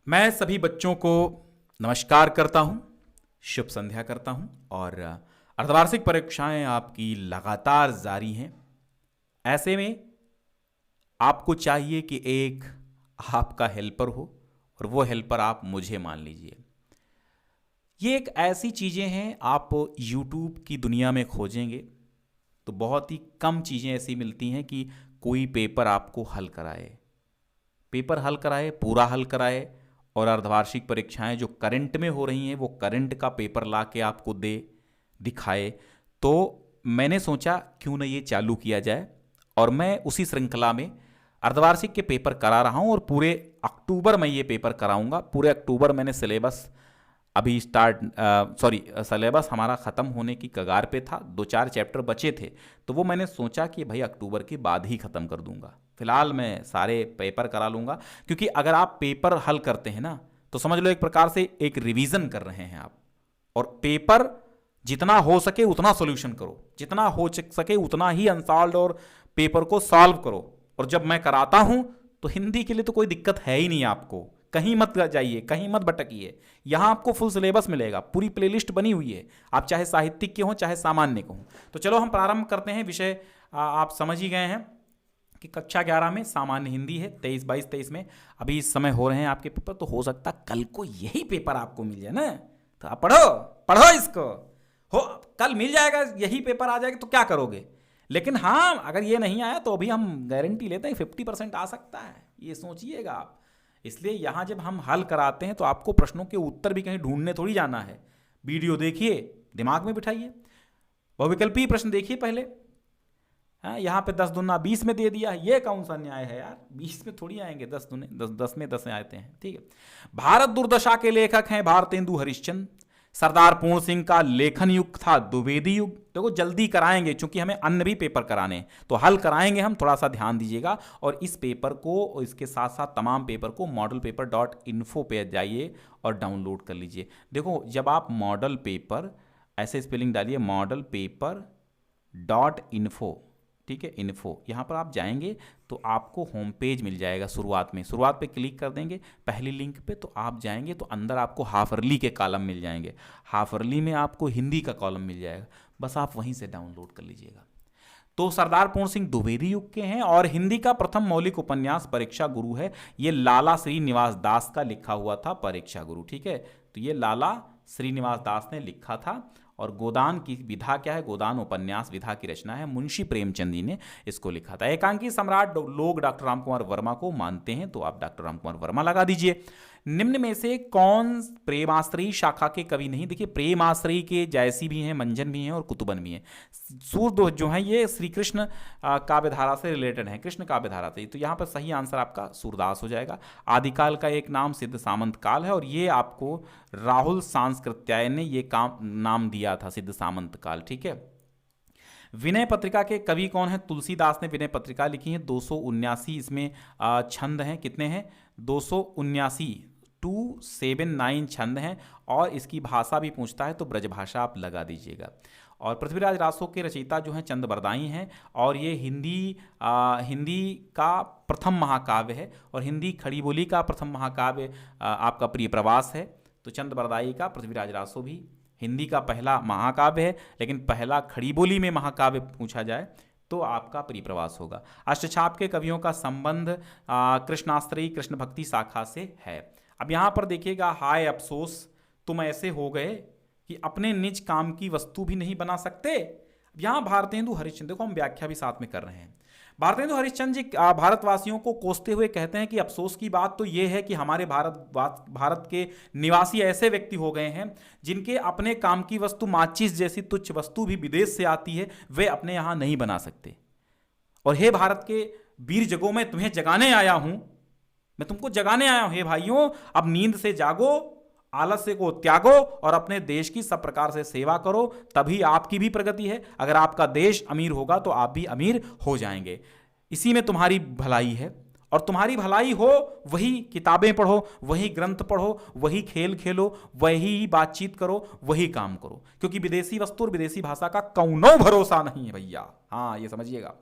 मैं सभी बच्चों को नमस्कार करता हूं, शुभ संध्या करता हूं और अर्धवार्षिक परीक्षाएं आपकी लगातार जारी हैं। ऐसे में आपको चाहिए कि एक आपका हेल्पर हो और वो हेल्पर आप मुझे मान लीजिए। ये एक ऐसी चीज़ें हैं, आप YouTube की दुनिया में खोजेंगे तो बहुत ही कम चीज़ें ऐसी मिलती हैं कि कोई पेपर आपको हल कराए, पूरा हल कराए और अर्धवार्षिक परीक्षाएं जो करंट में हो रही हैं वो करंट का पेपर ला के आपको दे दिखाए। तो मैंने सोचा क्यों ना ये चालू किया जाए और मैं उसी श्रृंखला में अर्धवार्षिक के पेपर करा रहा हूँ और पूरे अक्टूबर में ये पेपर कराऊंगा। पूरे अक्टूबर मैंने सिलेबस अभी सिलेबस हमारा ख़त्म होने की कगार पे था, 2-4 चैप्टर बचे थे तो वो मैंने सोचा कि भाई अक्टूबर के बाद ही ख़त्म कर दूंगा। फिलहाल मैं सारे पेपर करा लूँगा, क्योंकि अगर आप पेपर हल करते हैं ना तो समझ लो एक प्रकार से एक रिवीजन कर रहे हैं आप। और पेपर जितना हो सके उतना सॉल्यूशन करो, जितना हो सके उतना ही अनसॉल्व्ड और पेपर को सॉल्व करो। और जब मैं कराता हूं तो हिंदी के लिए तो कोई दिक्कत है ही नहीं, आपको कहीं मत जाइए, कहीं मत भटकिए। यहां आपको फुल सिलेबस मिलेगा, पूरी प्लेलिस्ट बनी हुई है, आप चाहे साहित्यिक के हों चाहे सामान्य के हों। तो चलो हम प्रारंभ करते हैं। विषय आप समझ ही गए हैं कि कक्षा 11 में सामान्य हिंदी है, 23-22-23 में अभी इस समय हो रहे हैं आपके पेपर। तो हो सकता कल को यही पेपर आपको मिल जाए ना, तो आप पढ़ो पढ़ो इसको, हो कल मिल जाएगा, यही पेपर आ जाएगा तो क्या करोगे। लेकिन हाँ, अगर ये नहीं आया तो अभी हम गारंटी लेते हैं 50% आ सकता है, ये सोचिएगा आप। इसलिए यहाँ जब हम हल कराते हैं तो आपको प्रश्नों के उत्तर भी कहीं ढूंढने थोड़ी जाना है। वीडियो देखिए, दिमाग में बिठाइए, बहुविकल्पीय प्रश्न देखिए पहले। हाँ, यहाँ पे 10 दूना 20 में दे दिया, ये कौन सा न्याय है यार, 20 में थोड़ी आएंगे, 10 दूने 10, 10 में 10 आते हैं। ठीक है, भारत दुर्दशा के लेखक हैं भारतेंदु हरिश्चंद्र। सरदार पूर्ण सिंह का लेखन युग था द्विवेदी युग। देखो जल्दी कराएंगे क्योंकि हमें अन्य भी पेपर कराने हैं, तो हल कराएंगे हम, थोड़ा सा ध्यान दीजिएगा। और इस पेपर को और इसके साथ साथ तमाम पेपर को modelpaper.info पे जाइए और डाउनलोड कर लीजिए। देखो जब आप मॉडल पेपर ऐसे स्पेलिंग डालिए, modelpaper.info, ठीक है, इन्फो, यहाँ पर आप जाएंगे तो आपको होम पेज मिल जाएगा। शुरुआत पे क्लिक कर देंगे पहली लिंक पे, तो आप जाएंगे तो अंदर आपको हाफ अर्ली के कॉलम मिल जाएंगे। हाफ अर्ली में आपको हिंदी का कॉलम मिल जाएगा, बस आप वहीं से डाउनलोड कर लीजिएगा। तो सरदार पूर्ण सिंह द्विवेदी युग के हैं और हिंदी का प्रथम मौलिक उपन्यास परीक्षा गुरु है। ये लाला श्रीनिवास दास का लिखा हुआ था परीक्षा गुरु। ठीक है, तो ये लाला श्रीनिवास दास ने लिखा था। और गोदान की विधा क्या है, गोदान उपन्यास विधा की रचना है, मुंशी प्रेमचंद जी ने इसको लिखा था। एकांकी सम्राट लोग डॉक्टर रामकुमार वर्मा को मानते हैं, तो आप डॉक्टर रामकुमार वर्मा लगा दीजिए। निम्न में से कौन प्रेमाश्रयी शाखा के कवि नहीं। देखिए प्रेमाश्रयी के जयसी भी हैं, मंजन भी हैं और कुतुबन भी हैं। सूर्य जो है ये श्री कृष्ण काव्यधारा से रिलेटेड है, कृष्ण काव्यधारा से, तो यहाँ पर सही आंसर आपका सूरदास हो जाएगा। आदिकाल का एक नाम सिद्ध सामंत काल है और ये आपको राहुल सांस्कृत्याय ने ये काम नाम दिया था, सिद्ध सामंत काल। ठीक है, विनय पत्रिका के कवि कौन है। तुलसीदास ने विनय पत्रिका लिखी है, 279 इसमें छंद हैं। कितने हैं, 279, 279 छंद हैं। और इसकी भाषा भी पूछता है तो ब्रजभाषा आप लगा दीजिएगा। और पृथ्वीराज रासो के रचयिता जो हैं चंद बरदाई हैं और ये हिंदी का प्रथम महाकाव्य है और हिंदी खड़ी बोली का प्रथम महाकाव्य आपका प्रिय प्रवास है। तो चंद बरदाई का पृथ्वीराज रासो भी हिंदी का पहला महाकाव्य है, लेकिन पहला खड़ी बोली में महाकाव्य पूछा जाए तो आपका प्रिय प्रवास होगा। अष्टछाप के कवियों का संबंध कृष्णाश्रयी कृष्ण भक्ति शाखा से है। अब यहाँ पर देखिएगा, हाय अफसोस तुम ऐसे हो गए कि अपने निज काम की वस्तु भी नहीं बना सकते। यहाँ भारतेंदु हरिश्चंद्र, देखो हम व्याख्या भी साथ में कर रहे हैं। भारतेंदु हरिश्चंद्र जी भारतवासियों को कोसते हुए कहते हैं कि अफसोस की बात तो यह है कि हमारे भारत के निवासी ऐसे व्यक्ति हो गए हैं जिनके अपने काम की वस्तु माचिस जैसी तुच्छ वस्तु भी विदेश से आती है, वे अपने यहाँ नहीं बना सकते। और हे भारत के वीर जगों, में तुम्हें जगाने आया हूं, मैं तुमको जगाने आया हूं। हे भाइयों, अब नींद से जागो, आलस्य को त्यागो और अपने देश की सब प्रकार से सेवा करो, तभी आपकी भी प्रगति है। अगर आपका देश अमीर होगा तो आप भी अमीर हो जाएंगे। इसी में तुम्हारी भलाई है और तुम्हारी भलाई हो वही किताबें पढ़ो, वही ग्रंथ पढ़ो, वही खेल खेलो, वही बातचीत करो, वही काम करो, क्योंकि विदेशी वस्तु और विदेशी भाषा का कौनो भरोसा नहीं है भैया। हाँ, ये समझिएगा।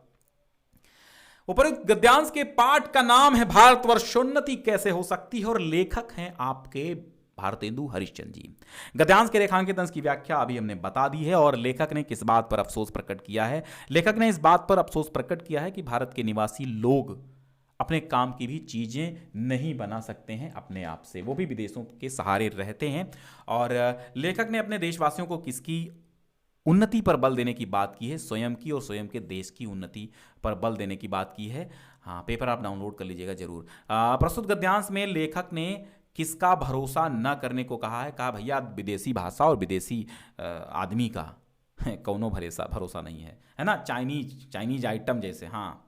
उपरोक्त गद्यांश के पाठ का नाम है भारतवर्षोन्नति कैसे हो सकती है और लेखक हैं आपके भारतेंदु हरिश्चंद्र जी। गद्यांश के रेखांकित अंश की व्याख्या अभी हमने बता दी है और लेखक ने किस बात पर अफसोस प्रकट किया है। लेखक ने इस बात पर अफसोस प्रकट किया है कि भारत के निवासी लोग अपने काम की भी चीजें नहीं बना सकते हैं अपने आप से, वो भी विदेशों के सहारे रहते हैं। और लेखक ने अपने देशवासियों को किसकी उन्नति पर बल देने की बात की है, स्वयं की और स्वयं के देश की उन्नति पर बल देने की बात की है। हाँ, पेपर आप डाउनलोड कर लीजिएगा जरूर। प्रस्तुत गद्यांश में लेखक ने किसका भरोसा न करने को कहा है? कहा भैया विदेशी भाषा और विदेशी आदमी का कौनो भरोसा नहीं है ना, चाइनीज आइटम जैसे। हाँ,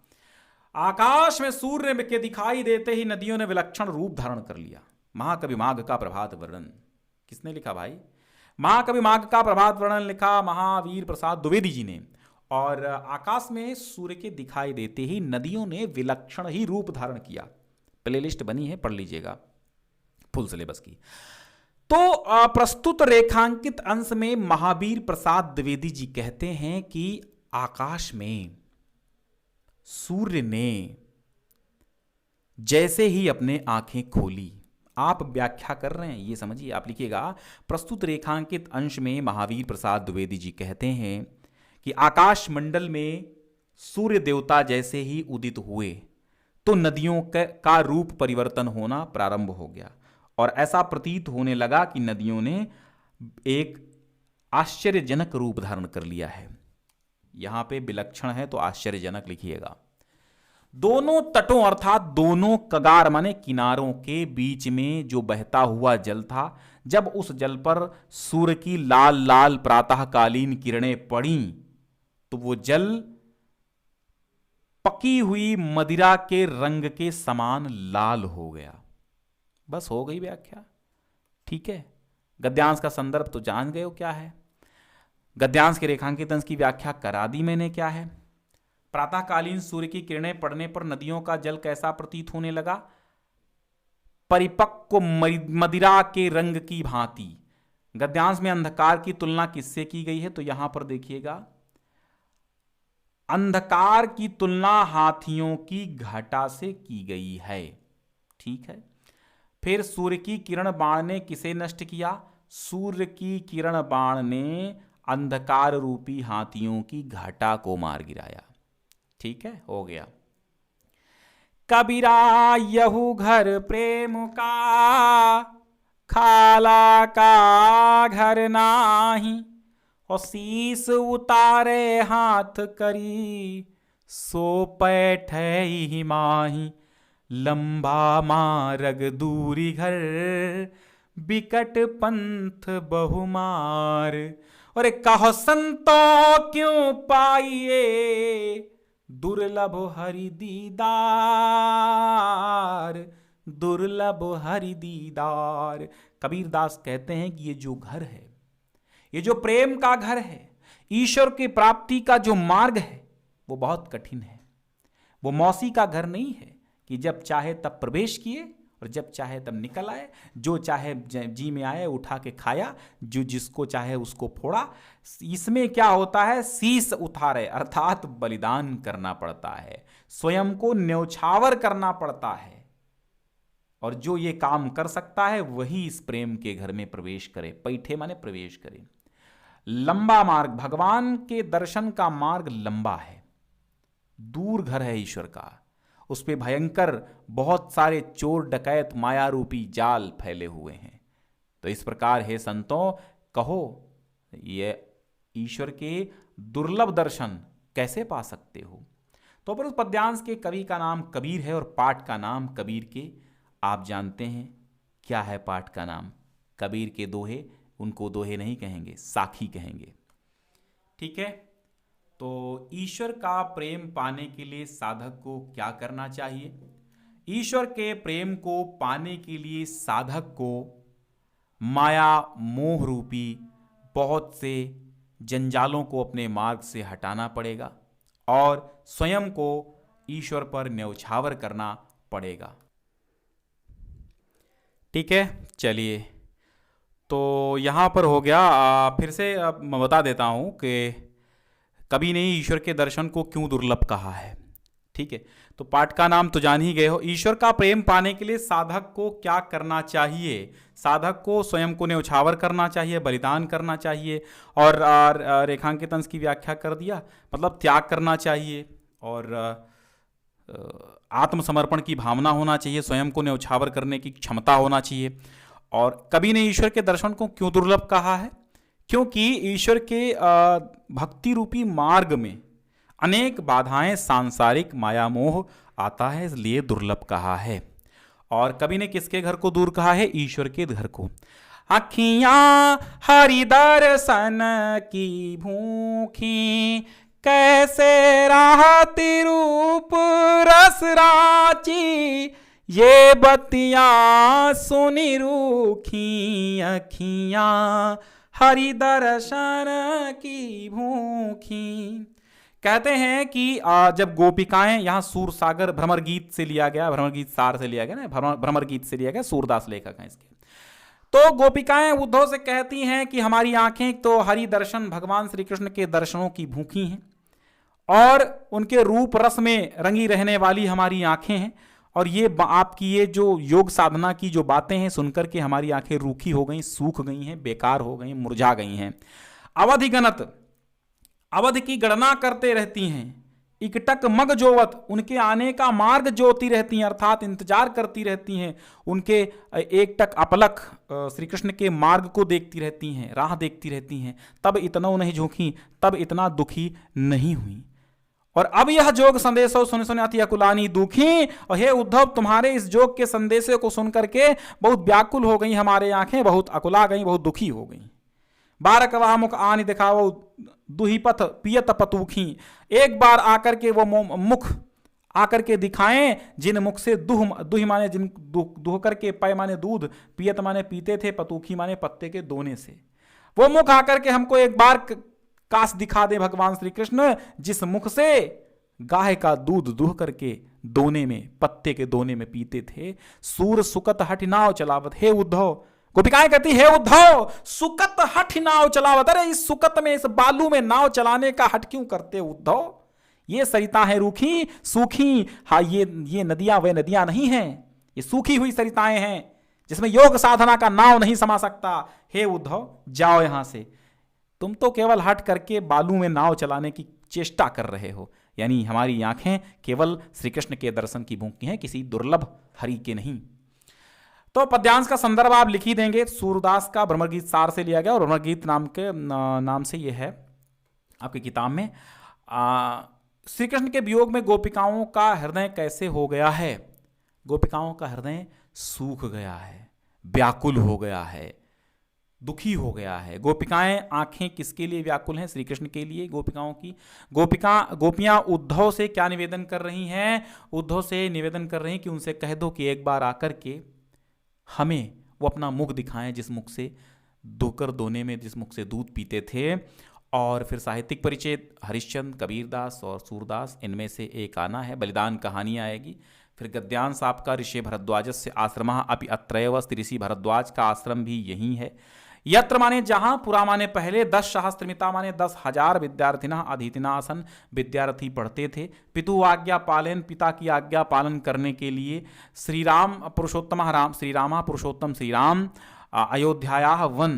आकाश में सूर्य के दिखाई देते ही नदियों ने विलक्षण रूप धारण कर लिया। महाकवि माघ का प्रभात वर्णन किसने लिखा भाई? महाकवि माघ का प्रभात वर्णन लिखा महावीर प्रसाद द्विवेदी जी ने। और आकाश में सूर्य के दिखाई देते ही नदियों ने विलक्षण ही रूप धारण किया। प्लेलिस्ट बनी है, पढ़ लीजिएगा फुल सिलेबस की। तो प्रस्तुत रेखांकित अंश में महावीर प्रसाद द्विवेदी जी कहते हैं कि आकाश में सूर्य ने जैसे ही अपने आंखें खोली, आप व्याख्या कर रहे हैं ये समझिए, आप लिखिएगा प्रस्तुत रेखांकित अंश में महावीर प्रसाद द्विवेदी जी कहते हैं कि आकाश मंडल में सूर्य देवता जैसे ही उदित हुए तो नदियों का रूप परिवर्तन होना प्रारंभ हो गया और ऐसा प्रतीत होने लगा कि नदियों ने एक आश्चर्यजनक रूप धारण कर लिया है। यहां पे विलक्षण है तो आश्चर्यजनक लिखिएगा। दोनों तटों अर्थात दोनों कगार माने किनारों के बीच में जो बहता हुआ जल था, जब उस जल पर सूर्य की लाल लाल प्रातःकालीन किरणें पड़ी तो वो जल पकी हुई मदिरा के रंग के समान लाल हो गया। बस हो गई व्याख्या, ठीक है। गद्यांश का संदर्भ तो जान गए हो क्या है। गद्यांश के रेखांकित अंश की व्याख्या करा दी मैंने क्या है। प्रातःकालीन सूर्य की किरणें पड़ने पर नदियों का जल कैसा प्रतीत होने लगा? परिपक्व मदिरा के रंग की भांति। गद्यांश में अंधकार की तुलना किससे की गई है? तो यहां पर देखिएगा, अंधकार की तुलना हाथियों की घटा से की गई है, ठीक है। फिर सूर्य की किरण बाण ने किसे नष्ट किया? सूर्य की किरण बाण ने अंधकार रूपी हाथियों की घटा को मार गिराया, ठीक है, हो गया। कबीरा यहू घर प्रेम का, खाला का घर नाही, और शीस उतारे हाथ करी, सो पैठे ही माही, लंबा मार्ग दूरी घर, बिकट पंथ बहुमार। और कहो संतो क्यों पाइए, दुर्लभ हरि दीदार, दुर्लभ हरि दीदार। कबीरदास कहते हैं कि ये जो घर है, ये जो प्रेम का घर है, ईश्वर की प्राप्ति का जो मार्ग है, वो बहुत कठिन है। वो मौसी का घर नहीं है कि जब चाहे तब प्रवेश किए और जब चाहे तब निकल आए, जो चाहे जी में आए उठा के खाया, जो जिसको चाहे उसको फोड़ा। इसमें क्या होता है? शीस उतारे अर्थात बलिदान करना पड़ता है, स्वयं को न्यौछावर करना पड़ता है। और जो ये काम कर सकता है वही इस प्रेम के घर में प्रवेश करे। पैठे माने प्रवेश करे। लंबा मार्ग, भगवान के दर्शन का मार्ग लंबा है, दूर घर है ईश्वर का, उस पे भयंकर बहुत सारे चोर डकैत माया रूपी जाल फैले हुए हैं। तो इस प्रकार हे संतों, कहो ये ईश्वर के दुर्लभ दर्शन कैसे पा सकते हो? तो पर उस पद्यांश के कवि का नाम कबीर है और पाठ का नाम कबीर के आप जानते हैं क्या है? पाठ का नाम कबीर के दोहे, उनको दोहे नहीं कहेंगे, साखी कहेंगे, ठीक है। तो ईश्वर का प्रेम पाने के लिए साधक को क्या करना चाहिए? ईश्वर के प्रेम को पाने के लिए साधक को माया मोह रूपी बहुत से जंजालों को अपने मार्ग से हटाना पड़ेगा और स्वयं को ईश्वर पर न्यौछावर करना पड़ेगा, ठीक है। चलिए, तो यहाँ पर हो गया। फिर से मैं बता देता हूँ कि कवि ने ईश्वर के दर्शन को क्यों दुर्लभ कहा है। ठीक है, तो पाठ का नाम तो जान ही गए हो। ईश्वर का प्रेम पाने के लिए साधक को क्या करना चाहिए? साधक को स्वयं को न्यौछावर करना चाहिए, बलिदान करना चाहिए, और रेखांकित अंश की व्याख्या कर दिया, मतलब त्याग करना चाहिए, और आत्मसमर्पण की भावना होना चाहिए, स्वयं को न्यौछावर करने की क्षमता होना चाहिए। और कवि ने ईश्वर के दर्शन को क्यों दुर्लभ कहा है? क्योंकि ईश्वर के भक्ति रूपी मार्ग में अनेक बाधाएं, सांसारिक माया मोह आता है, इसलिए दुर्लभ कहा है। और कवि ने किसके घर को दूर कहा है? ईश्वर के घर को। अखियां हरि दर्शन की भूखी, कैसे राहति रूप रस रांची, ये बतियां सुनी रूखी, अखियां हरि दर्शन की भूखी। कहते हैं कि जब गोपिकाएं, यहाँ सूर सागर भ्रमर गीत से लिया गया, भ्रमर गीत सार से लिया गया ना, भ्रमर गीत से लिया गया, सूरदास लेखक हैं इसके। तो गोपिकाएं उद्धव से कहती हैं कि हमारी आंखें तो हरि दर्शन, भगवान श्री कृष्ण के दर्शनों की भूखी हैं, और उनके रूप रस में रंगी रहने वाली हमारी आंखें हैं, और ये आपकी ये जो योग साधना की जो बातें हैं सुनकर के हमारी आंखें रूखी हो गई, सूख गई हैं, बेकार हो गई, मुरझा गई हैं। अवधि गणत, अवध की गणना करते रहती हैं, इकटक मग जोवत, उनके आने का मार्ग जोती रहती हैं, अर्थात इंतजार करती रहती हैं, उनके एक टक अपलक श्री कृष्ण के मार्ग को देखती रहती हैं, राह देखती रहती हैं, तब इतना नहीं झोंकी, तब इतना दुखी नहीं हुई। और अब यह जोग संदेशो सुन सुन अति अकुलानी दुखी, और हे उद्धव तुम्हारे इस जोग के संदेशे को सुन करके बहुत व्याकुल हो गई हमारे आंखें, बहुत अकुला गई, बहुत दुखी हो गई। बारक वह मुख आनि दिखाओ दुहिपथ पियत पतूखी, एक बार आकर के वो मुख आकर के दिखाएं जिन मुख से दुहि माने जिन दुह करके, पय माने दूध, पियत माने पीते थे, पतूखी माने पत्ते के दोने से, वो मुख आकर के हमको एक बार काश दिखा दे भगवान श्री कृष्ण, जिस मुख से गाय का दूध दुह करके दोने में, पत्ते के दोने में पीते थे। सूर सुकत हठ नाव चलावत, हे उद्धव, गोपिकाएं कहती हे उद्धव सुकत हठ नाव चलावत, अरे इस सुकत में, इस बालू में नाव चलाने का हठ क्यों करते उद्धव? ये सरिता है रूखी सूखी, हाँ ये नदियां वे नदियां नहीं हैं, ये सूखी हुई सरिताएं हैं जिसमें योग साधना का नाव नहीं समा सकता। हे उद्धव जाओ यहां से, तुम तो केवल हट करके बालू में नाव चलाने की चेष्टा कर रहे हो, यानी हमारी आंखें केवल श्री कृष्ण के दर्शन की भूखी हैं, किसी दुर्लभ हरि के नहीं। तो पद्यांश का संदर्भ आप लिख ही देंगे, सूरदास का भ्रमर गीत सार से लिया गया, और भ्रमर गीत नाम से यह है आपकी किताब में। श्री कृष्ण के वियोग में गोपिकाओं का हृदय कैसे हो गया है? गोपिकाओं का हृदय सूख गया है, व्याकुल हो गया है, दुखी हो गया है। गोपिकाएं आंखें किसके लिए व्याकुल हैं? श्री कृष्ण के लिए। गोपिकाओं की गोपियां उद्धव से क्या निवेदन कर रही हैं? उद्धव से निवेदन कर रही हैं कि उनसे कह दो कि एक बार आकर के हमें वो अपना मुख दिखाएं, जिस मुख से दोकर दोने में, जिस मुख से दूध पीते थे। और फिर साहित्यिक परिचय हरिश्चंद्र, कबीरदास और सूरदास, इनमें से एक आना है, बलिदान कहानी आएगी। फिर गद्यांश आपका ऋषि भरद्वाजस्य आश्रम अपि अत्रैव, ऋषि भरद्वाज का आश्रम भी यही है। यत्र माने जहां, पुरा माने पहले, 10 सहस्त्रमिता माने 10,000 विद्यार्थिना अधीतिनासन, विद्यार्थी पढ़ते थे। पितु आज्ञा पालन, पिता की आज्ञा पालन करने के लिए श्री राम पुरुषोत्तम राम, श्री रामा पुरुषोत्तम श्री राम अयोध्याया वन,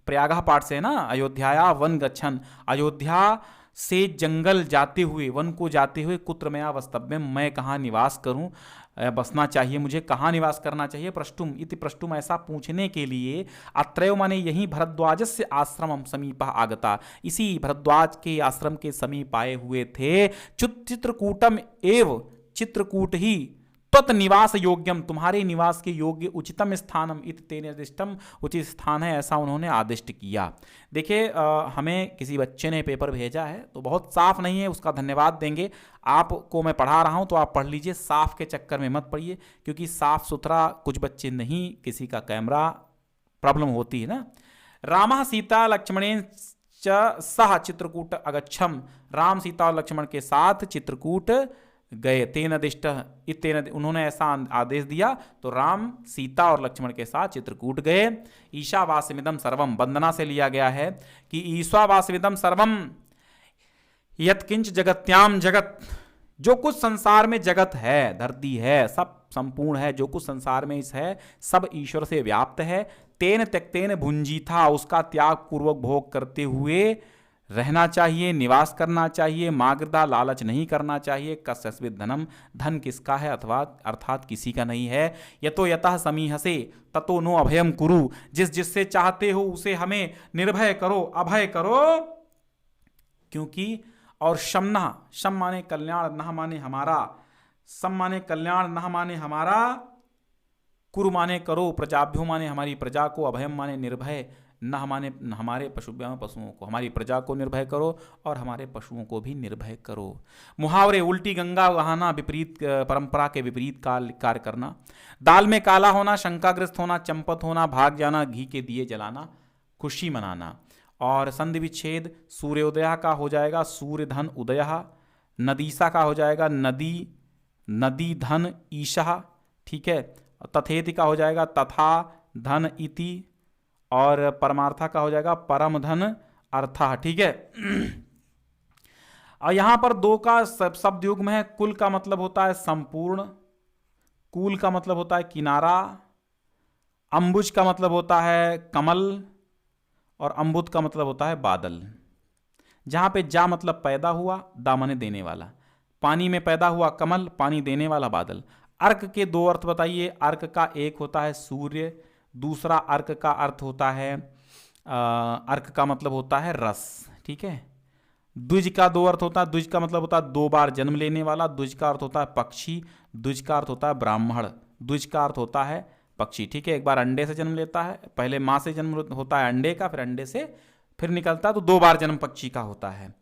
प्रयागः पाठ से ना, अयोध्याया वन गच्छन, अयोध्या से जंगल जाते हुए, वन को जाते हुए, कुत्र मया वस्तव्यम, मैं कहाँ निवास करूं, बसना चाहिए मुझे, कहाँ निवास करना चाहिए। प्रष्टुम इति प्रष्टुम, ऐसा पूछने के लिए अत्रैव माने यही भरद्वाजस्य आश्रमम समीप आगता, इसी भरद्वाज के आश्रम के समीप आए हुए थे। चित्रकूटम एव, चित्रकूट ही त्वत निवास योग्यम, तुम्हारे निवास के योग्य, उचितम स्थानम इति तेन आदिष्टम, उचित स्थान है ऐसा उन्होंने आदिष्ट किया। देखिए हमें किसी बच्चे ने पेपर भेजा है तो बहुत साफ नहीं है, उसका धन्यवाद देंगे। आपको मैं पढ़ा रहा हूं तो आप पढ़ लीजिए, साफ के चक्कर में मत पड़िए, क्योंकि साफ सुथरा कुछ बच्चे नहीं, किसी का कैमरा प्रॉब्लम होती है ना। रामः सीता लक्ष्मणेन च सह चित्रकूट अगच्छम, राम सीता और लक्ष्मण के साथ चित्रकूट गए। तेन अदिष्ट इतेन, उन्होंने ऐसा आदेश दिया तो राम सीता और लक्ष्मण के साथ चित्रकूट गए। ईशावास्यमिदं सर्वम, वंदना से लिया गया है कि ईशावास्यमिदं सर्वम यत्किंच जगत्याम जगत, जो कुछ संसार में जगत है, धरती है, सब संपूर्ण है, जो कुछ संसार में इस है सब ईश्वर से व्याप्त है। तेन त्यक्तेन भुंजी था, उसका त्याग पूर्वक भोग करते हुए रहना चाहिए, निवास करना चाहिए। माग्रदा, लालच नहीं करना चाहिए। कस्यस्विद धनम, धन किसका है अथवा अर्थात किसी का नहीं है। यतो यतः समीहसे ततो नो अभयम कुरु, जिस जिससे चाहते हो उसे हमें निर्भय करो, अभय करो। क्योंकि और शमना, शम माने कल्याण, नह माने हमारा, सम माने कल्याण, नह माने हमारा, कुरु माने करो, प्रजाभ्यो माने हमारी प्रजा को, अभयम माने निर्भय, नह माने हमारे पशुओं को, हमारी प्रजा को निर्भय करो और हमारे पशुओं को भी निर्भय करो। मुहावरे, उल्टी गंगा बहाना, विपरीत परंपरा के विपरीत कार्य करना। दाल में काला होना, शंकाग्रस्त होना, चंपत होना, भाग जाना, घी के दिए जलाना, खुशी मनाना। और संधि विच्छेद, सूर्योदय का हो जाएगा सूर्य धन उदय, नदीसा का हो जाएगा नदी, नदी धन ईशा, ठीक है। तथेति का हो जाएगा तथा धन इति, और परमार्था का हो जाएगा परम धन अर्था, ठीक है। और यहां पर दो का शब्द युग्म है। कुल का मतलब होता है संपूर्ण, कूल का मतलब होता है किनारा, अंबुज का मतलब होता है कमल, और अम्बुद का मतलब होता है बादल। जहां पे जा मतलब पैदा हुआ, दा माने देने वाला, पानी में पैदा हुआ कमल, पानी देने वाला बादल। अर्क के दो अर्थ बताइए। अर्क का एक होता है सूर्य, दूसरा अर्क का अर्थ होता है अर्क का मतलब होता है रस, ठीक है। द्विज का दो अर्थ होता है। द्विज का मतलब होता है दो बार जन्म लेने वाला, द्विज का अर्थ होता है पक्षी, द्विज का अर्थ होता है ब्राह्मण, द्विज का अर्थ होता है पक्षी, ठीक है। एक बार अंडे से जन्म लेता है, पहले माँ से जन्म होता है अंडे का, फिर अंडे से फिर निकलता है, तो दो बार जन्म पक्षी का होता है।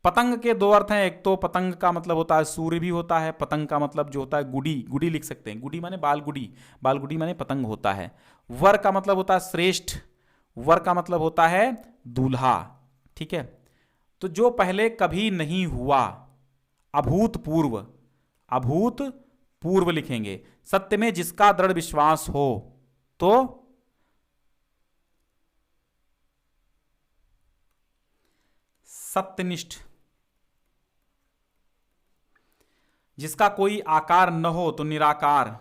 पतंग के दो अर्थ हैं। एक तो पतंग का मतलब होता है सूर्य भी होता है, पतंग का मतलब जो होता है गुडी, गुडी लिख सकते हैं, गुडी माने बालगुडी, बालगुडी माने पतंग होता है। वर का मतलब होता है श्रेष्ठ, वर का मतलब होता है दूल्हा, ठीक है। तो जो पहले कभी नहीं हुआ, अभूतपूर्व, अभूतपूर्व लिखेंगे। सत्य में जिसका दृढ़ विश्वास हो, तो सत्यनिष्ठ, जिसका कोई आकार न हो तो निराकार।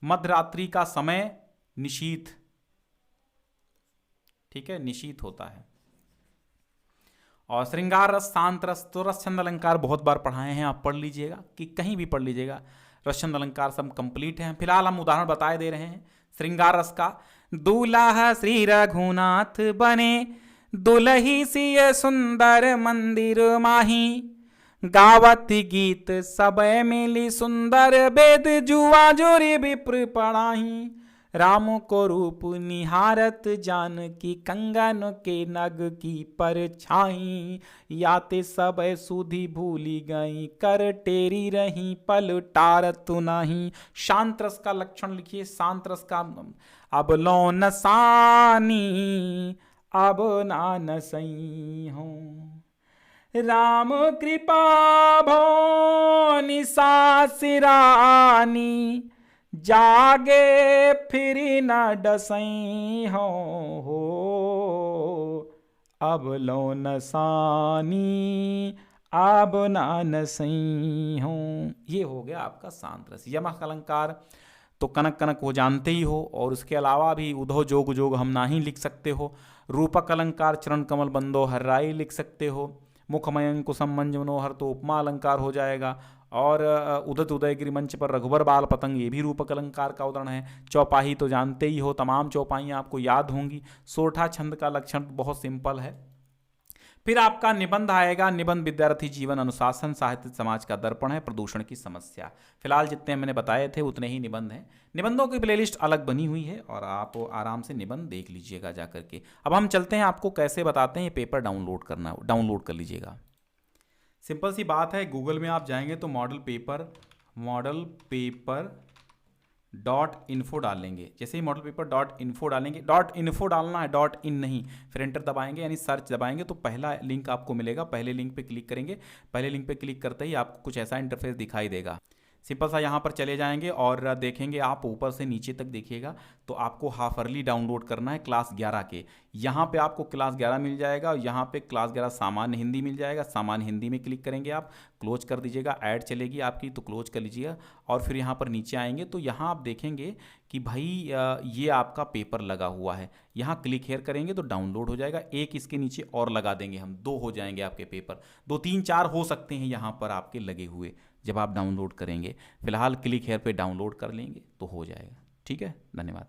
मध्यरात्रि का समय निशीथ, ठीक है, निशीथ होता है। और श्रृंगार रस, शांत रस, तो रस छंद अलंकार बहुत बार पढ़ाए हैं, आप पढ़ लीजिएगा, कि कहीं भी पढ़ लीजिएगा, रस छंद अलंकार सब कंप्लीट है। फिलहाल हम उदाहरण बताए दे रहे हैं श्रृंगार रस का। दूल्हा श्री रघुनाथ बने, दुलही सिय सुंदर मंदिर माही, गावत गीत सब मिली सुंदर, वेद जुआ जोरी विप्र पढ़ाही। राम को रूप निहारत जानकी, कंगन के नग की परछाई, याते सब सुधि भूली गई, कर टेरी रही पल टारत नहीं। शांत रस का लक्षण लिखिए। शांत रस का, अब लो नसानी, अब ना नसई हूँ, राम कृपा भो निशा सिरानी, जागे फिर न डसई हो, अब लो नसानी, अब ना नसई हो। ये हो गया आपका शांत रस। यमक अलंकार तो कनक कनक हो जानते ही हो, और उसके अलावा भी उधो जोग जोग हम ना ही लिख सकते हो। रूपक अलंकार चरण कमल बंदो हर्राई लिख सकते हो। मुखमयं कुसुम मंज मनोहर तो उपमा अलंकार हो जाएगा। और उदत उदयगिरि मंच पर रघुबर बाल पतंग, ये भी रूपक अलंकार का उदाहरण है। चौपाही तो जानते ही हो, तमाम चौपाइयाँ आपको याद होंगी। सोरठा छंद का लक्षण बहुत सिंपल है। फिर आपका निबंध आएगा। निबंध विद्यार्थी जीवन, अनुशासन, साहित्य समाज का दर्पण है, प्रदूषण की समस्या। फिलहाल जितने मैंने बताए थे उतने ही निबंध हैं। निबंधों की प्लेलिस्ट अलग बनी हुई है और आप आराम से निबंध देख लीजिएगा जा करके। अब हम चलते हैं, आपको कैसे बताते हैं ये पेपर डाउनलोड करना, डाउनलोड कर लीजिएगा। सिंपल सी बात है, गूगल में आप जाएंगे तो मॉडल पेपर .info डालेंगे। जैसे ही मॉडल पेपर .info डालेंगे, .info डालना है, .in नहीं, फिर एंटर दबाएंगे यानी सर्च दबाएंगे तो पहला लिंक आपको मिलेगा। पहले लिंक पे क्लिक करेंगे, पहले लिंक पे क्लिक करते ही आपको कुछ ऐसा इंटरफेस दिखाई देगा। सिंपल सा यहाँ पर चले जाएंगे और देखेंगे आप ऊपर से नीचे तक देखिएगा तो आपको हाफ अर्ली डाउनलोड करना है क्लास 11 के। यहाँ पे आपको क्लास 11 मिल जाएगा और यहाँ पे क्लास 11 सामान्य हिंदी मिल जाएगा। सामान्य हिंदी में क्लिक करेंगे, आप क्लोज कर दीजिएगा, ऐड चलेगी आपकी तो क्लोज कर लीजिएगा। और फिर यहाँ पर नीचे आएंगे तो यहाँ आप देखेंगे कि भाई ये आपका पेपर लगा हुआ है। यहाँ क्लिक हेयर करेंगे तो डाउनलोड हो जाएगा। एक इसके नीचे और लगा देंगे हम, 2 हो जाएंगे आपके पेपर, 2 3 4 हो सकते हैं यहाँ पर आपके लगे हुए जब आप डाउनलोड करेंगे। फिलहाल क्लिक हेयर पे डाउनलोड कर लेंगे तो हो जाएगा। ठीक है, धन्यवाद।